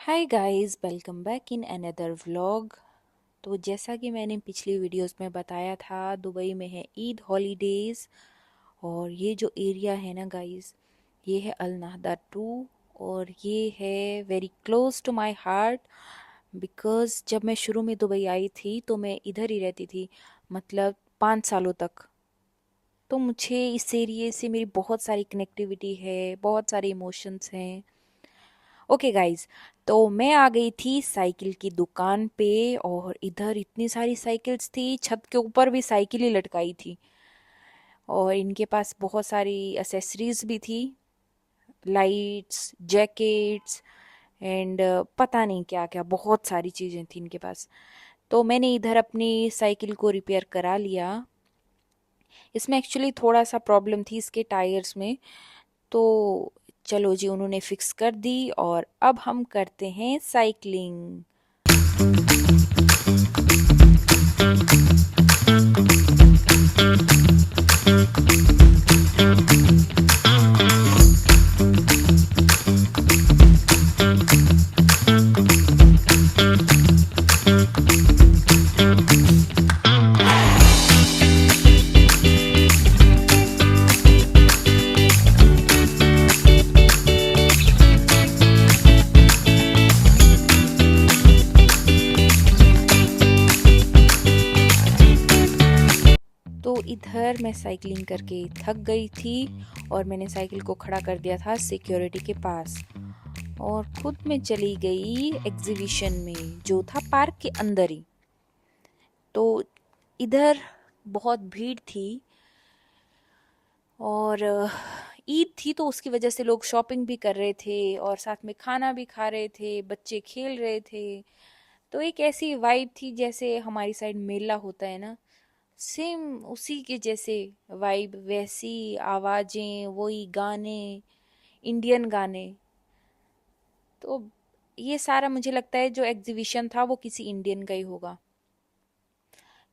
Hi guys, welcome back in another vlog. तो जैसा कि मैंने पिछली वीडियोस में बताया था, दुबई में है ईद हॉलीडेज़। और ये जो एरिया है ना गाइस, ये है अल नहदा 2। और ये है very close to my heart, because जब मैं शुरू में दुबई आई थी तो मैं इधर ही रहती थी, मतलब 5 सालों तक। तो मुझे इस एरिया से मेरी बहुत सारी कनेक्टिविटी है, बहुत सारे इमोशंस हैं। ओके गाइज, तो मैं आ गई थी साइकिल की दुकान पे, और इधर इतनी सारी साइकिल्स थी, छत के ऊपर भी साइकिल ही लटकाई थी। और इनके पास बहुत सारी एसेसरीज भी थी, लाइट्स, जैकेट्स एंड पता नहीं क्या क्या, बहुत सारी चीज़ें थी इनके पास। तो मैंने इधर अपनी साइकिल को रिपेयर करा लिया। इसमें एक्चुअली थोड़ा सा प्रॉब्लम थी इसके टायर्स में, तो चलो जी, उन्होंने फिक्स कर दी और अब हम करते हैं साइकिलिंग। तो इधर मैं साइकिलिंग करके थक गई थी और मैंने साइकिल को खड़ा कर दिया था सिक्योरिटी के पास, और खुद में चली गई एग्जीबिशन में जो था पार्क के अंदर ही। तो इधर बहुत भीड़ थी, और ईद थी तो उसकी वजह से लोग शॉपिंग भी कर रहे थे और साथ में खाना भी खा रहे थे, बच्चे खेल रहे थे। तो एक ऐसी वाइब थी जैसे हमारी साइड मेला होता है ना, सेम उसी के जैसे वाइब, वैसी आवाजें, वही गाने, इंडियन गाने। तो ये सारा मुझे लगता है जो एग्जीबिशन था वो किसी इंडियन का ही होगा।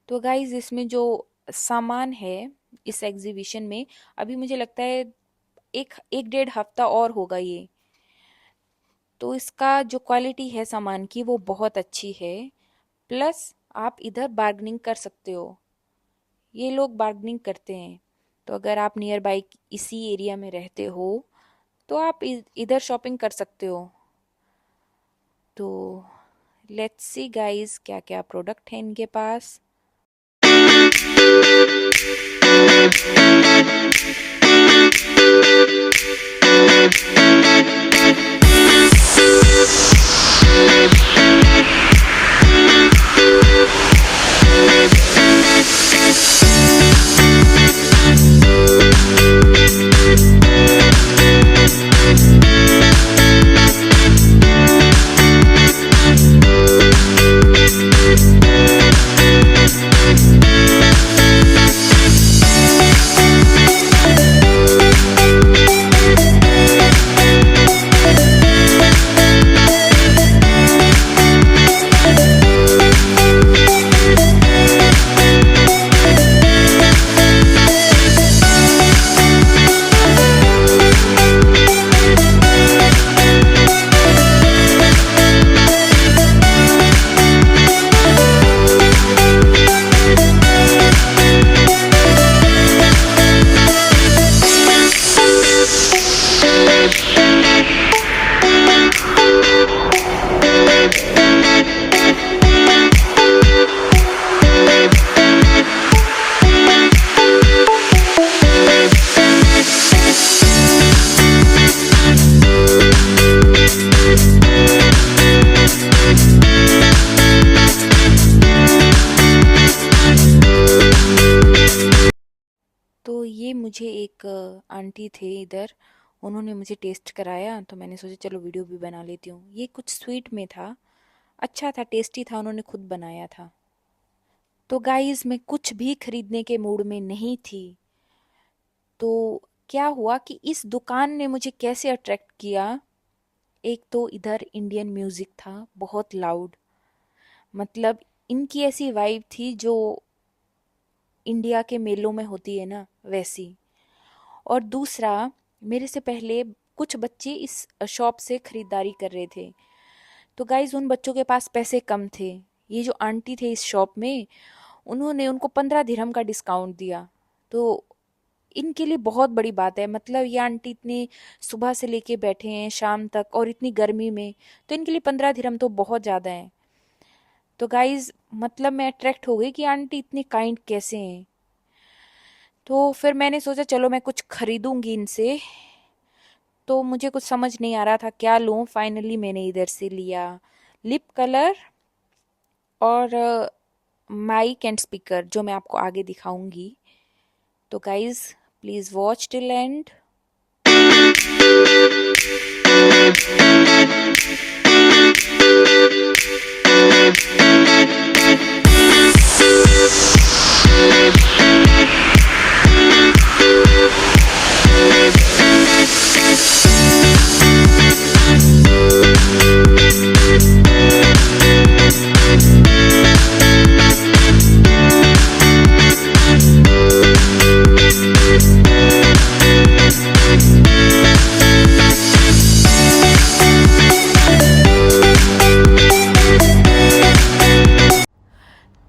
तो गाइज, इसमें जो सामान है इस एग्जीबिशन में, अभी मुझे लगता है एक एक डेढ़ हफ्ता और होगा ये। तो इसका जो क्वालिटी है सामान की वो बहुत अच्छी है। प्लस आप इधर बार्गेनिंग कर सकते हो, ये लोग बार्गेनिंग करते हैं। तो अगर आप नियर बाई इसी एरिया में रहते हो तो आप इधर शॉपिंग कर सकते हो। तो लेट्स सी गाइस, क्या क्या प्रोडक्ट है इनके पास। तो ये मुझे एक आंटी थे इधर, उन्होंने मुझे टेस्ट कराया, तो मैंने सोचा चलो वीडियो भी बना लेती हूँ। ये कुछ स्वीट में था, अच्छा था, टेस्टी था, उन्होंने खुद बनाया था। तो गाइस, मैं कुछ भी खरीदने के मूड में नहीं थी। तो क्या हुआ कि इस दुकान ने मुझे कैसे अट्रैक्ट किया। एक तो इधर इंडियन म्यूजिक था, बहुत लाउड, मतलब इनकी ऐसी वाइब थी जो इंडिया के मेलों में होती है ना, वैसी। और दूसरा, मेरे से पहले कुछ बच्चे इस शॉप से खरीदारी कर रहे थे। तो गाइज उन बच्चों के पास पैसे कम थे। ये जो आंटी थे इस शॉप में, उन्होंने उनको 15 दिरहम का डिस्काउंट दिया। तो इनके लिए बहुत बड़ी बात है। मतलब ये आंटी इतनी सुबह से लेके बैठे हैं शाम तक और इतनी गर्मी में, तो इनके लिए 15 दिरहम तो बहुत ज़्यादा है। तो गाइज मतलब मैं अट्रैक्ट हो गई कि आंटी इतनी काइंड कैसे हैं। तो फिर मैंने सोचा चलो मैं कुछ खरीदूंगी इनसे। तो मुझे कुछ समझ नहीं आ रहा था क्या लूं। फाइनली मैंने इधर से लिया लिप कलर और माइक एंड स्पीकर, जो मैं आपको आगे दिखाऊंगी। तो guys please watch till and.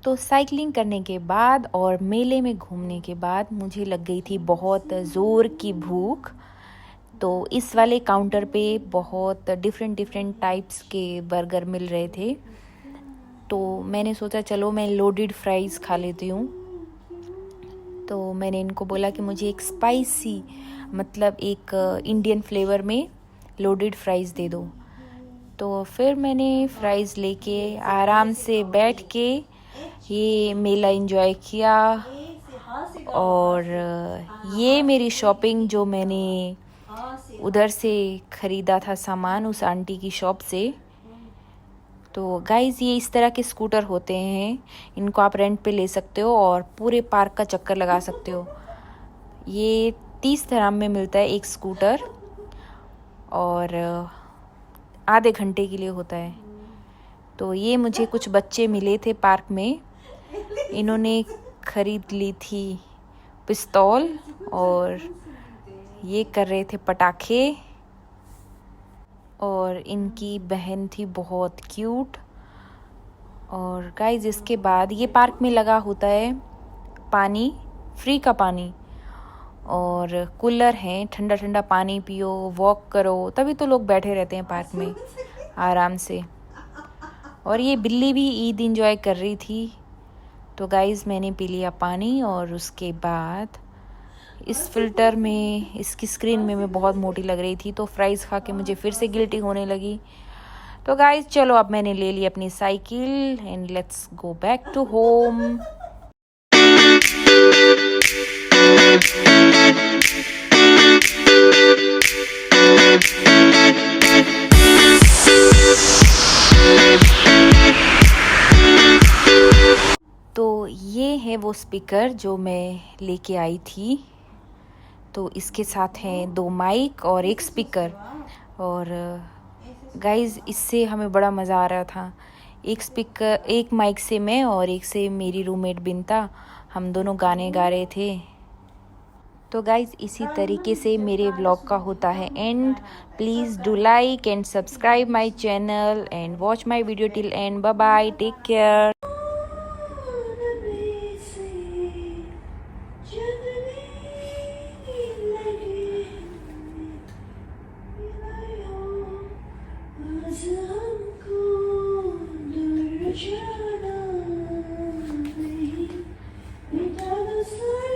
तो साइकिलिंग करने के बाद और मेले में घूमने के बाद मुझे लग गई थी बहुत ज़ोर की भूख। तो इस वाले काउंटर पे बहुत डिफरेंट डिफरेंट टाइप्स के बर्गर मिल रहे थे। तो मैंने सोचा चलो मैं लोडेड फ्राइज़ खा लेती हूँ। तो मैंने इनको बोला कि मुझे एक स्पाइसी, मतलब एक इंडियन फ्लेवर में लोडेड फ्राइज़ दे दो। तो फिर मैंने फ्राइज़ लेके आराम से बैठ के ये मेला एंजॉय किया। और ये मेरी शॉपिंग जो मैंने उधर से ख़रीदा था सामान उस आंटी की शॉप से। तो गाइज़ ये इस तरह के स्कूटर होते हैं, इनको आप रेंट पे ले सकते हो और पूरे पार्क का चक्कर लगा सकते हो। ये 30 दिरहम में मिलता है एक स्कूटर और आधे घंटे के लिए होता है। तो ये मुझे कुछ बच्चे मिले थे पार्क में, इन्होंने खरीद ली थी पिस्तौल और ये कर रहे थे पटाखे। और इनकी बहन थी बहुत क्यूट। और गाइज इसके बाद ये पार्क में लगा होता है पानी, फ्री का पानी और कूलर हैं, ठंडा ठंडा पानी पियो, वॉक करो, तभी तो लोग बैठे रहते हैं पार्क में आराम से। और ये बिल्ली भी ईद इंजॉय कर रही थी। तो गाइज़ मैंने पी लिया पानी और उसके बाद इस फिल्टर में, इसकी स्क्रीन में मैं बहुत मोटी लग रही थी, तो फ्राइज़ खा के मुझे फिर से गिल्टी होने लगी। तो गाइज़ चलो अब मैंने ले ली अपनी cycle and let's go back to home. तो ये है वो स्पीकर जो मैं लेके आई थी। तो इसके साथ हैं 2 माइक और एक स्पीकर। और गाइज़ इससे हमें बड़ा मज़ा आ रहा था। एक स्पीकर, एक माइक से मैं और एक से मेरी रूममेट बिनता, हम दोनों गाने गा रहे थे। तो गाइज़ इसी तरीके से मेरे व्लॉग का होता है end. Please do like and subscribe my channel and watch my video till end. Bye bye, take care. जाना नहीं, मिटा दो सारे